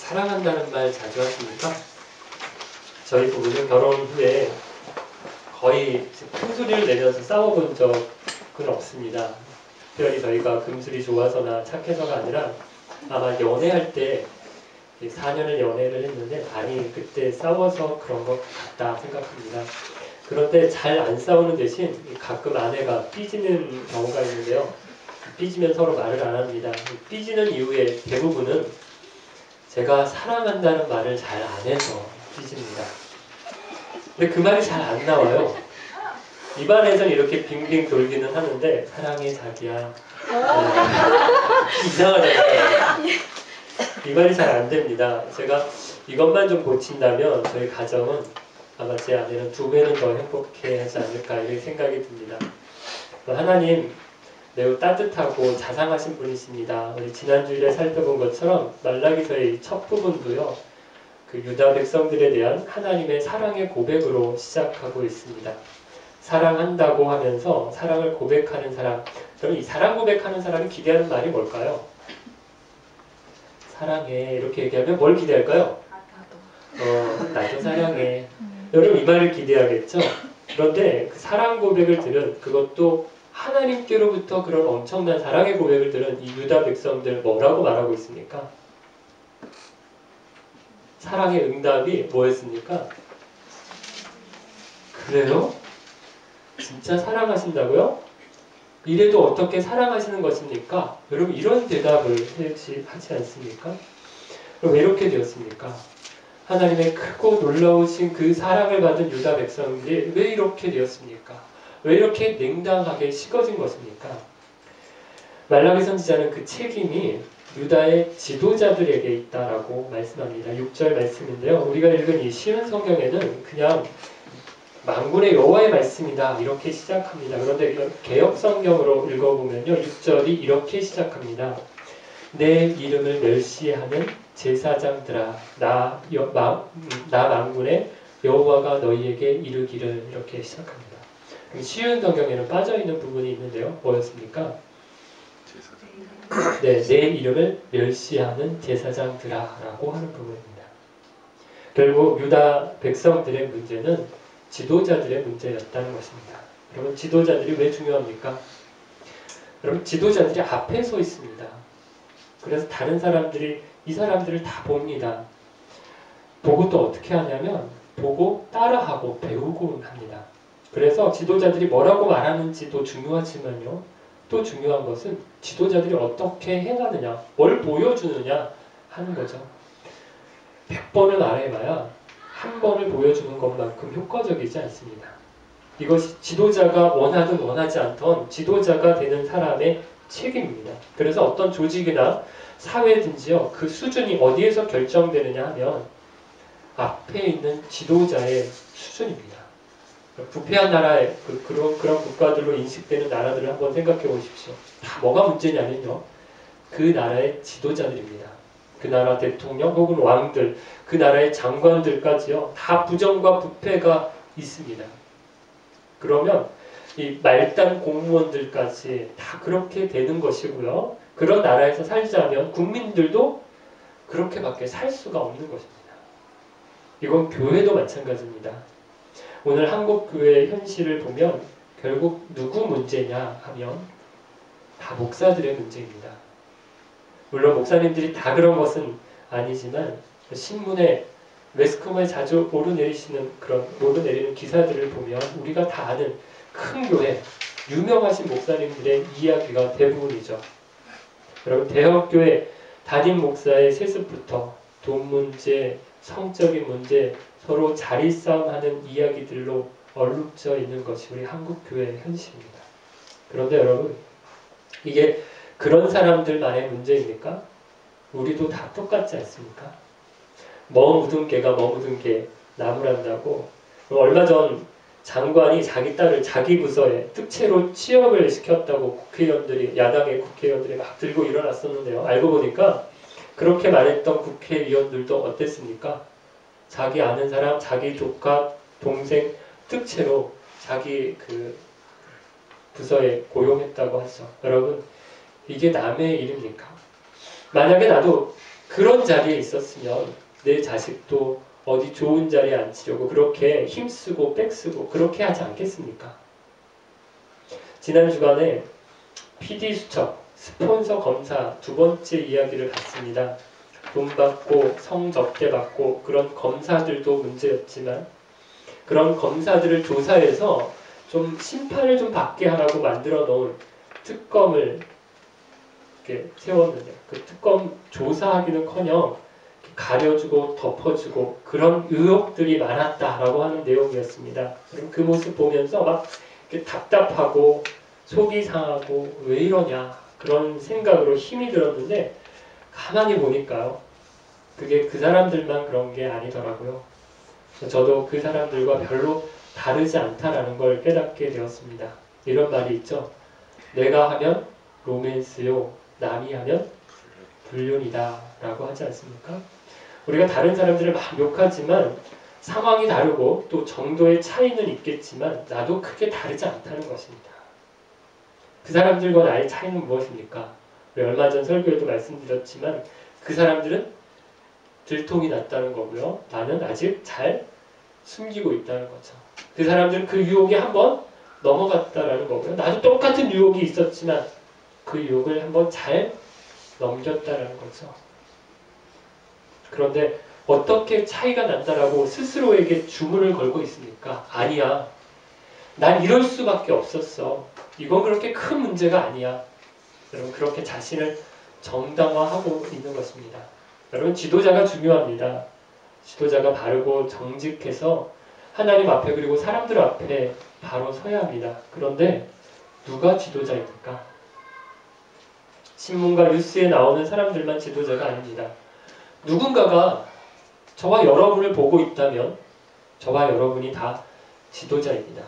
사랑한다는 말 자주 하십니까? 저희 부부는 결혼 후에 거의 큰 소리를 내면서 싸워본 적은 없습니다. 특별히 저희가 금술이 좋아서나 착해서가 아니라 아마 연애할 때 4년을 연애를 했는데 많이 그때 싸워서 그런 것 같다 생각합니다. 그런데 잘 안 싸우는 대신 가끔 아내가 삐지는 경우가 있는데요. 삐지면 서로 말을 안 합니다. 삐지는 이유의 대부분은 제가 사랑한다는 말을 잘 안 해서 삐집니다. 근데 그 말이 잘 안 나와요. 입안에선 이렇게 빙빙 돌기는 하는데 사랑해 자기야. 이상하잖아요. 이 말이 잘 안 됩니다. 제가 이것만 좀 고친다면 저희 가정은 아마 제 아내는 2배는 더 행복해하지 않을까 이런 생각이 듭니다. 하나님 매우 따뜻하고 자상하신 분이십니다. 우리 지난주일에 살펴본 것처럼 말라기서의 첫 부분도요. 그 유다 백성들에 대한 하나님의 사랑의 고백으로 시작하고 있습니다. 사랑한다고 하면서 사랑을 고백하는 사람. 그럼 이 사랑 고백하는 사람이 기대하는 말이 뭘까요? 사랑해 이렇게 얘기하면 뭘 기대할까요? 나도 사랑해. 여러분 이 말을 기대하겠죠? 그런데 그 사랑 고백을 들은 그것도 하나님께로부터 그런 엄청난 사랑의 고백을 들은 이 유다 백성들 뭐라고 말하고 있습니까? 사랑의 응답이 뭐였습니까? 그래요? 진짜 사랑하신다고요? 이래도 어떻게 사랑하시는 것입니까? 여러분 이런 대답을 하지 않습니까? 그럼 왜 이렇게 되었습니까? 하나님의 크고 놀라우신 그 사랑을 받은 유다 백성들이 왜 이렇게 되었습니까? 왜 이렇게 냉담하게 식어진 것입니까? 말라기 선지자는 그 책임이 유다의 지도자들에게 있다라고 말씀합니다. 6절 말씀인데요. 우리가 읽은 이 쉬운 성경에는 그냥 만군의 여호와의 말씀이다 이렇게 시작합니다. 그런데 개역 성경으로 읽어보면요. 6절이 이렇게 시작합니다. 내 이름을 멸시하는 제사장들아 나 만군의 여호와가 너희에게 이르기를 이렇게 시작합니다. 쉬운 성경에는 빠져있는 부분이 있는데요. 뭐였습니까? 네, 내 이름을 멸시하는 제사장들아 라고 하는 부분입니다. 결국 유다 백성들의 문제는 지도자들의 문제였다는 것입니다. 여러분 지도자들이 왜 중요합니까? 여러분 지도자들이 앞에 서 있습니다. 그래서 다른 사람들이 이 사람들을 다 봅니다. 보고 또 어떻게 하냐면 보고 따라하고 배우고 합니다. 그래서 지도자들이 뭐라고 말하는지도 중요하지만요. 또 중요한 것은 지도자들이 어떻게 행하느냐, 뭘 보여주느냐 하는 거죠. 100번을 말해봐야 한 번을 보여주는 것만큼 효과적이지 않습니다. 이것이 지도자가 원하든 원하지 않던 지도자가 되는 사람의 책임입니다. 그래서 어떤 조직이나 사회든지요, 그 수준이 어디에서 결정되느냐 하면 앞에 있는 지도자의 수준입니다. 부패한 나라의 그런 국가들로 인식되는 나라들을 한번 생각해 보십시오. 다 뭐가 문제냐면요. 그 나라의 지도자들입니다. 그 나라 대통령 혹은 왕들, 그 나라의 장관들까지요. 다 부정과 부패가 있습니다. 그러면 이 말단 공무원들까지 다 그렇게 되는 것이고요. 그런 나라에서 살자면 국민들도 그렇게밖에 살 수가 없는 것입니다. 이건 교회도 마찬가지입니다. 오늘 한국교회의 현실을 보면 결국 누구 문제냐 하면 다 목사들의 문제입니다. 물론 목사님들이 다 그런 것은 아니지만 신문에 매스컴에 자주 오르내리는 기사들을 보면 우리가 다 아는 큰 교회, 유명하신 목사님들의 이야기가 대부분이죠. 여러분 대형교회 담임 목사의 세습부터 돈 문제, 성적인 문제, 서로 자리 싸움하는 이야기들로 얼룩져 있는 것이 우리 한국교회의 현실입니다. 그런데 여러분 이게 그런 사람들만의 문제입니까? 우리도 다 똑같지 않습니까? 묻은 개가 묻은 개 나무란다고 얼마 전 장관이 자기 딸을 자기 부서에 특채로 취업을 시켰다고 야당의 국회의원들이 막 들고 일어났었는데요. 알고 보니까 그렇게 말했던 국회의원들도 어땠습니까? 자기 아는 사람, 자기 조카, 동생 특채로 자기 그 부서에 고용했다고 하죠. 여러분 이게 남의 일입니까? 만약에 나도 그런 자리에 있었으면 내 자식도 어디 좋은 자리에 앉히려고 그렇게 힘쓰고 빽쓰고 그렇게 하지 않겠습니까? 지난 주간에 PD수첩, 스폰서 검사 두 번째 이야기를 봤습니다. 돈 받고 성접대 받고 그런 검사들도 문제였지만 그런 검사들을 조사해서 좀 심판을 좀 받게 하라고 만들어 놓은 특검을 이렇게 세웠는데 그 특검 조사하기는커녕 가려주고 덮어주고 그런 의혹들이 많았다라고 하는 내용이었습니다. 그 모습 보면서 막 이렇게 답답하고 속이 상하고 왜 이러냐 그런 생각으로 힘이 들었는데 가만히 보니까요. 그게 그 사람들만 그런 게 아니더라고요. 저도 그 사람들과 별로 다르지 않다라는 걸 깨닫게 되었습니다. 이런 말이 있죠. 내가 하면 로맨스요. 남이 하면 불륜이다 라고 하지 않습니까? 우리가 다른 사람들을 막 욕하지만 상황이 다르고 또 정도의 차이는 있겠지만 나도 크게 다르지 않다는 것입니다. 그 사람들과 나의 차이는 무엇입니까? 우리 얼마 전 설교에도 말씀드렸지만 그 사람들은 들통이 났다는 거고요. 나는 아직 잘 숨기고 있다는 거죠. 그 사람들은 그 유혹에 한번 넘어갔다라는 거고요. 나도 똑같은 유혹이 있었지만 그 유혹을 한번 잘 넘겼다라는 거죠. 그런데 어떻게 차이가 난다라고 스스로에게 주문을 걸고 있습니까? 아니야. 난 이럴 수밖에 없었어. 이건 그렇게 큰 문제가 아니야. 여러분 그렇게 자신을 정당화하고 있는 것입니다. 여러분 지도자가 중요합니다. 지도자가 바르고 정직해서 하나님 앞에 그리고 사람들 앞에 바로 서야 합니다. 그런데 누가 지도자입니까? 신문과 뉴스에 나오는 사람들만 지도자가 아닙니다. 누군가가 저와 여러분을 보고 있다면 저와 여러분이 다 지도자입니다.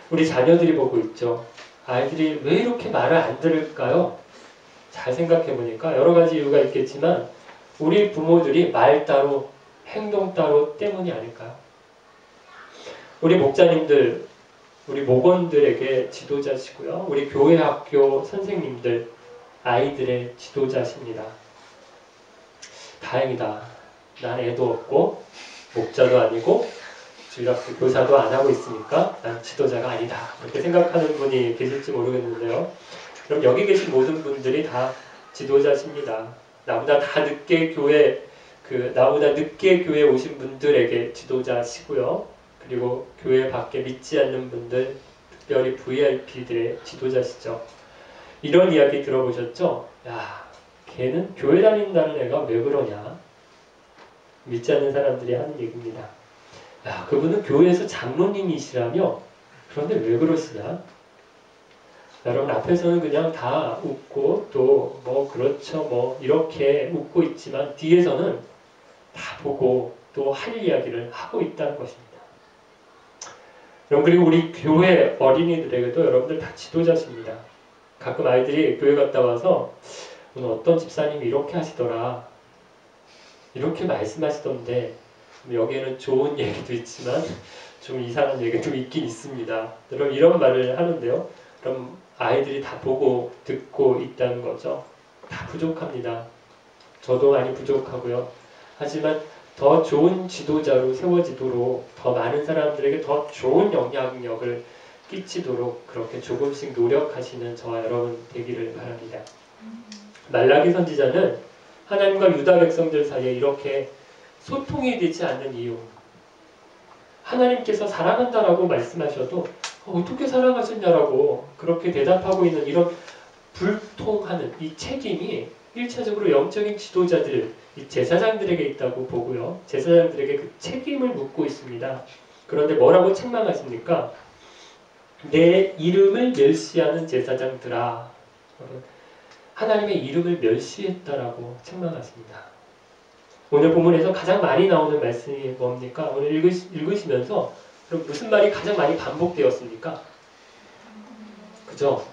우리 자녀들이 보고 있죠. 아이들이 왜 이렇게 말을 안 들을까요? 잘 생각해 보니까 여러 가지 이유가 있겠지만 우리 부모들이 말 따로 행동 따로 때문이 아닐까요? 우리 목자님들, 우리 목원들에게 지도자시고요. 우리 교회 학교 선생님들, 아이들의 지도자십니다. 다행이다. 난 애도 없고 목자도 아니고 주일학교 교사도 안 하고 있으니까 난 지도자가 아니다. 이렇게 생각하는 분이 계실지 모르겠는데요. 그럼 여기 계신 모든 분들이 다 지도자십니다. 나보다 늦게 교회에 오신 분들에게 지도자시고요. 그리고 교회 밖에 믿지 않는 분들, 특별히 VIP들의 지도자시죠. 이런 이야기 들어보셨죠? 야, 걔는 교회 다닌다는 애가 왜 그러냐? 믿지 않는 사람들이 하는 얘기입니다. 야, 그분은 교회에서 장로님이시라며? 그런데 왜 그러시냐? 여러분 앞에서는 그냥 다 웃고 또 뭐 그렇죠 뭐 이렇게 웃고 있지만 뒤에서는 다 보고 또 할 이야기를 하고 있다는 것입니다. 여러분 그리고 우리 교회 어린이들에게도 여러분들 다 지도자십니다. 가끔 아이들이 교회 갔다 와서 오늘 어떤 집사님이 이렇게 하시더라 이렇게 말씀하시던데 여기에는 좋은 얘기도 있지만 좀 이상한 얘기도 있긴 있습니다. 여러분 이런 말을 하는데요. 그럼 아이들이 다 보고 듣고 있다는 거죠. 다 부족합니다. 저도 많이 부족하고요. 하지만 더 좋은 지도자로 세워지도록 더 많은 사람들에게 더 좋은 영향력을 끼치도록 그렇게 조금씩 노력하시는 저와 여러분 되기를 바랍니다. 말라기 선지자는 하나님과 유다 백성들 사이에 이렇게 소통이 되지 않는 이유, 하나님께서 사랑한다라고 말씀하셔도 어떻게 사랑하셨냐라고 그렇게 대답하고 있는 이런 불통하는 이 책임이 1차적으로 영적인 지도자들, 이 제사장들에게 있다고 보고요. 제사장들에게 그 책임을 묻고 있습니다. 그런데 뭐라고 책망하십니까? 내 이름을 멸시하는 제사장들아. 하나님의 이름을 멸시했다라고 책망하십니다. 오늘 본문에서 가장 많이 나오는 말씀이 뭡니까? 오늘 읽으시면서 그럼 무슨 말이 가장 많이 반복되었습니까? 그죠?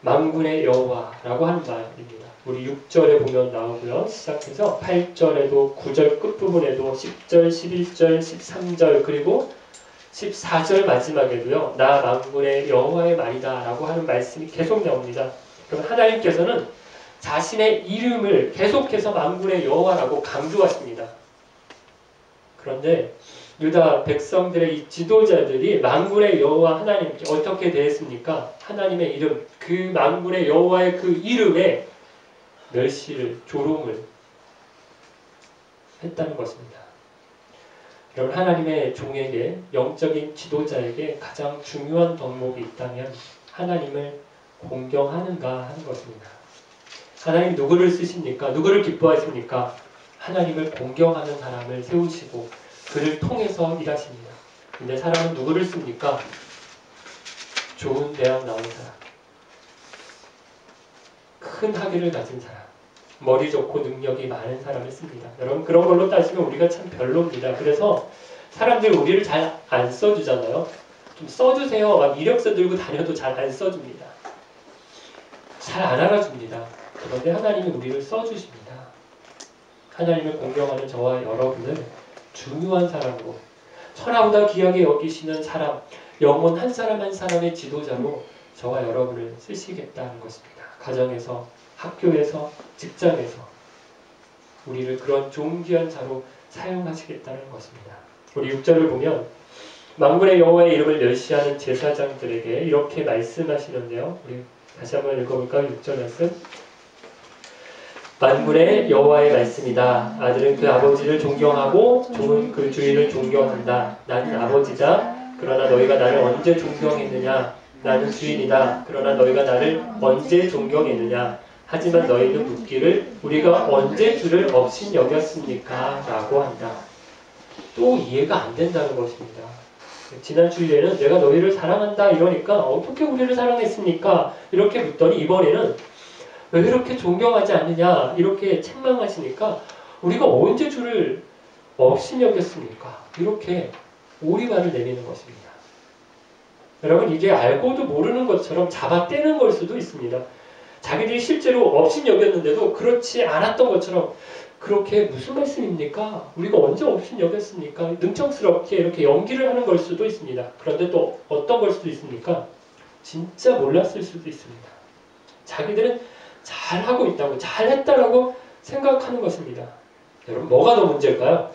만군의 여호와라고 하는 말입니다. 우리 6절에 보면 나오고요. 시작해서 8절에도 9절 끝부분에도 10절, 11절, 13절 그리고 14절 마지막에도요. 나 만군의 여호와의 말이다 라고 하는 말씀이 계속 나옵니다. 그럼 하나님께서는 자신의 이름을 계속해서 만군의 여호와라고 강조하십니다. 그런데 유다 백성들의 이 지도자들이 만군의 여호와 하나님께 어떻게 대했습니까? 하나님의 이름, 그 만군의 여호와의 그 이름에 멸시를, 조롱을 했다는 것입니다. 여러분, 하나님의 종에게, 영적인 지도자에게 가장 중요한 덕목이 있다면 하나님을 공경하는가 하는 것입니다. 하나님 누구를 쓰십니까? 누구를 기뻐하십니까? 하나님을 공경하는 사람을 세우시고 그를 통해서 일하십니다. 근데 사람은 누구를 씁니까? 좋은 대학 나온 사람, 큰 학위를 가진 사람, 머리 좋고 능력이 많은 사람을 씁니다. 여러분, 그런 걸로 따지면 우리가 참 별로입니다. 그래서 사람들이 우리를 잘 안 써주잖아요. 좀 써주세요. 막 이력서 들고 다녀도 잘 안 써줍니다. 잘 안 알아줍니다. 그런데 하나님이 우리를 써주십니다. 하나님을 공경하는 저와 여러분을 중요한 사람으로, 천하보다 귀하게 여기시는 사람, 영혼 한 사람 한 사람의 지도자로 저와 여러분을 쓰시겠다는 것입니다. 가정에서, 학교에서, 직장에서 우리를 그런 존귀한 자로 사용하시겠다는 것입니다. 우리 6절을 보면 만군의 여호와의 이름을 멸시하는 제사장들에게 이렇게 말씀하시는데요. 우리 다시 한번 읽어볼까요? 6절 말씀. 만군의 여호와의 말씀이다. 아들은 그 아버지를 존경하고 종은 그 주인을 존경한다. 나는 아버지다. 그러나 너희가 나를 언제 존경했느냐? 나는 주인이다. 그러나 너희가 나를 언제 존경했느냐? 하지만 너희는 묻기를 우리가 언제 주를 업신 여겼습니까? 라고 한다. 또 이해가 안 된다는 것입니다. 지난 주일에는 내가 너희를 사랑한다 이러니까 어떻게 우리를 사랑했습니까? 이렇게 묻더니 이번에는 왜 이렇게 존경하지 않느냐 이렇게 책망하시니까 우리가 언제 주를 업신 여겼습니까? 이렇게 오리발을 내미는 것입니다. 여러분, 이게 알고도 모르는 것처럼 잡아떼는 걸 수도 있습니다. 자기들이 실제로 업신 여겼는데도 그렇지 않았던 것처럼 그렇게 무슨 말씀입니까? 우리가 언제 업신 여겼습니까? 능청스럽게 이렇게 연기를 하는 걸 수도 있습니다. 그런데 또 어떤 걸 수도 있습니까? 진짜 몰랐을 수도 있습니다. 자기들은 잘하고 있다고, 잘했다라고 생각하는 것입니다. 여러분, 뭐가 더 문제일까요?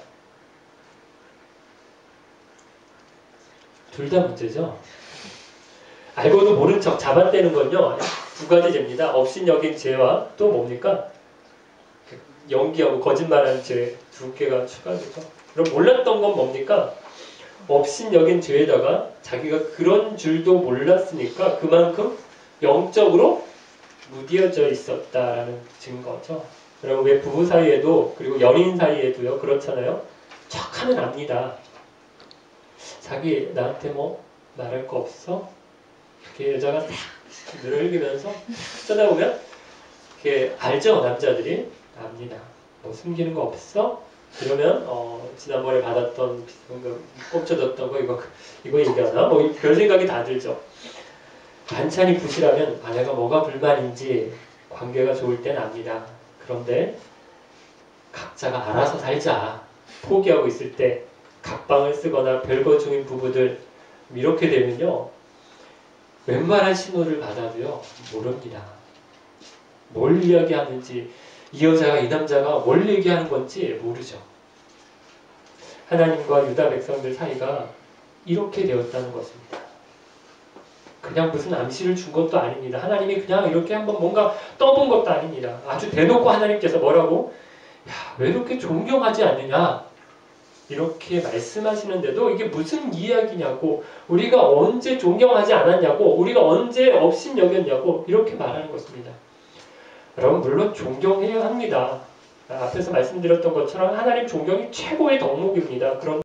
둘 다 문제죠. 알고도 모른 척 잡아떼는 건요, 두 가지 죄입니다. 업신여긴 죄와 또 뭡니까? 연기하고 거짓말하는 죄 두 개가 추가되죠. 그럼 몰랐던 건 뭡니까? 업신여긴 죄에다가 자기가 그런 줄도 몰랐으니까 그만큼 영적으로 무디어져 있었다라는 증거죠. 여러분, 왜 부부 사이에도 그리고 연인 사이에도요 그렇잖아요. 척하면 압니다. 자기 나한테 뭐 말할 거 없어? 이렇게 여자가 탁 늘어지면서 쳐다보면 이렇게 알죠, 남자들이. 압니다. 뭐 숨기는 거 없어? 그러면 지난번에 받았던 꼽쳐졌던 거 이거 얘기하나? 뭐 별 생각이 다 들죠. 반찬이 부실하면 아내가 뭐가 불만인지 관계가 좋을 땐 압니다. 그런데 각자가 알아서 살자 포기하고 있을 때 각방을 쓰거나 별거 중인 부부들 이렇게 되면요 웬만한 신호를 받아도요 모릅니다. 뭘 이야기하는지 이 여자가 이 남자가 뭘 얘기하는 건지 모르죠. 하나님과 유다 백성들 사이가 이렇게 되었다는 것입니다. 그냥 무슨 암시를 준 것도 아닙니다. 하나님이 그냥 이렇게 한번 뭔가 떠본 것도 아닙니다. 아주 대놓고 하나님께서 뭐라고? 야, 왜 이렇게 존경하지 않느냐? 이렇게 말씀하시는데도 이게 무슨 이야기냐고, 우리가 언제 존경하지 않았냐고, 우리가 언제 업신 여겼냐고 이렇게 말하는 것입니다. 여러분, 물론 존경해야 합니다. 앞에서 말씀드렸던 것처럼 하나님 존경이 최고의 덕목입니다. 그런